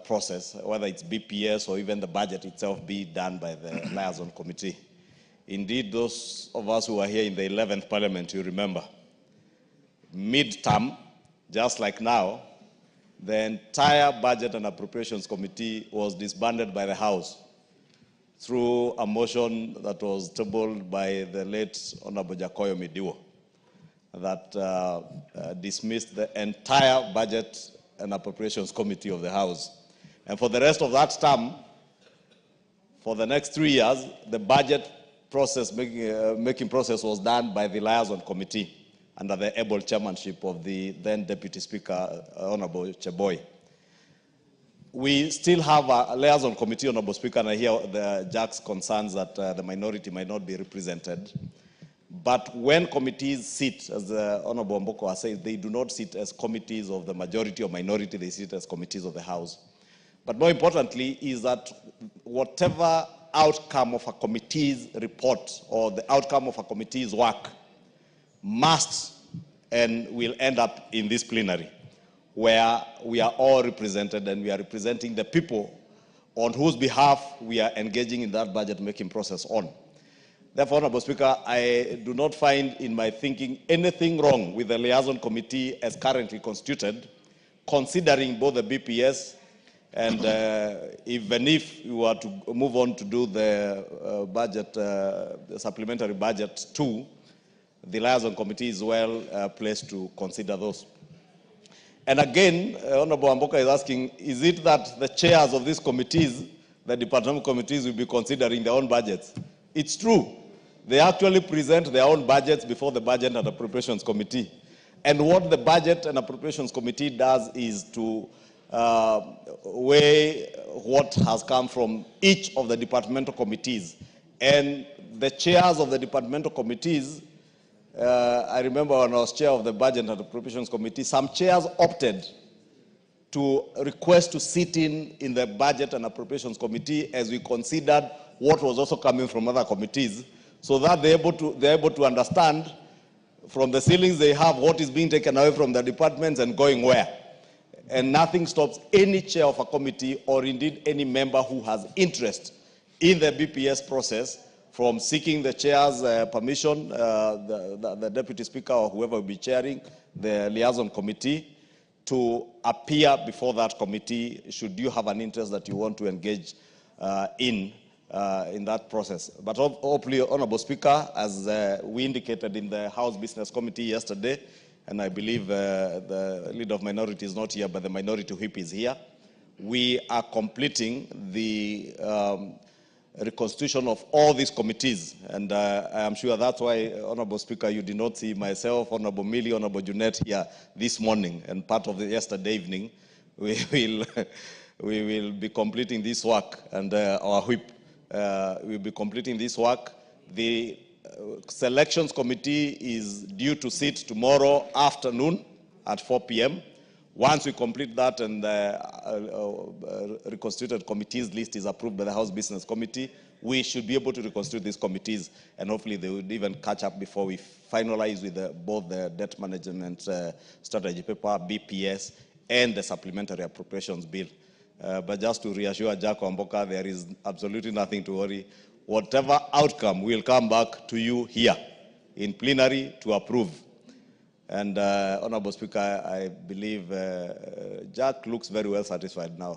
process, whether it's BPS or even the budget itself, be done by the liaison committee. Indeed, those of us who were here in the 11th Parliament, you remember, mid-term, just like now, the entire Budget and Appropriations Committee was disbanded by the House through a motion that was tabled by the late Honorable Jakoyo Midiwo that dismissed the entire Budget and Appropriations Committee of the House. And for the rest of that term, for the next 3 years, the budget process, making process was done by the liaison committee under the able chairmanship of the then Deputy Speaker, Honorable Cheboy. We still have a liaison committee, Honorable Speaker, and I hear the Jack's concerns that the minority might not be represented. But when committees sit, as the Honorable Mboko has said, they do not sit as committees of the majority or minority, they sit as committees of the House. But more importantly is that whatever outcome of a committee's report or the outcome of a committee's work must and will end up in this plenary, where we are all represented and we are representing the people on whose behalf we are engaging in that budget-making process on. Therefore, Honorable Speaker, I do not find in my thinking anything wrong with the liaison committee as currently constituted, considering both the BPS and even if we were to move on to do the budget, the supplementary budget too, the liaison committee is well placed to consider those. And again, Honorable Mboka is asking, is it that the chairs of these committees, the departmental committees, will be considering their own budgets? It's true. They actually present their own budgets before the Budget and Appropriations Committee. And what the Budget and Appropriations Committee does is to weigh what has come from each of the departmental committees. And the chairs of the departmental committees, I remember when I was chair of the Budget and Appropriations Committee, some chairs opted to request to sit in the Budget and Appropriations Committee as we considered what was also coming from other committees, so that they're able to understand from the ceilings they have what is being taken away from the departments and going where. And nothing stops any chair of a committee or indeed any member who has interest in the BPS process from seeking the chair's permission, the deputy speaker or whoever will be chairing the liaison committee, to appear before that committee should you have an interest that you want to engage in that process. But hopefully, Honorable Speaker, as we indicated in the House Business Committee yesterday, and I believe the leader of minority is not here, but the minority whip is here, we are completing the reconstitution of all these committees. And I am sure that's why, Honorable Speaker, you did not see myself, Honorable Millie, Honorable Junet here this morning. And part of the yesterday evening, we will be completing this work. And our whip will be completing this work. The Selections Committee is due to sit tomorrow afternoon at 4 p.m. Once we complete that and the reconstituted committees list is approved by the House Business Committee, we should be able to reconstitute these committees, and hopefully they would even catch up before we finalize with both the debt management strategy paper, BPS, and the supplementary appropriations bill. But just to reassure Jack Wamboka, there is absolutely nothing to worry. Whatever outcome will come back to you here in plenary to approve. And Honorable Speaker, I believe Jack looks very well satisfied now.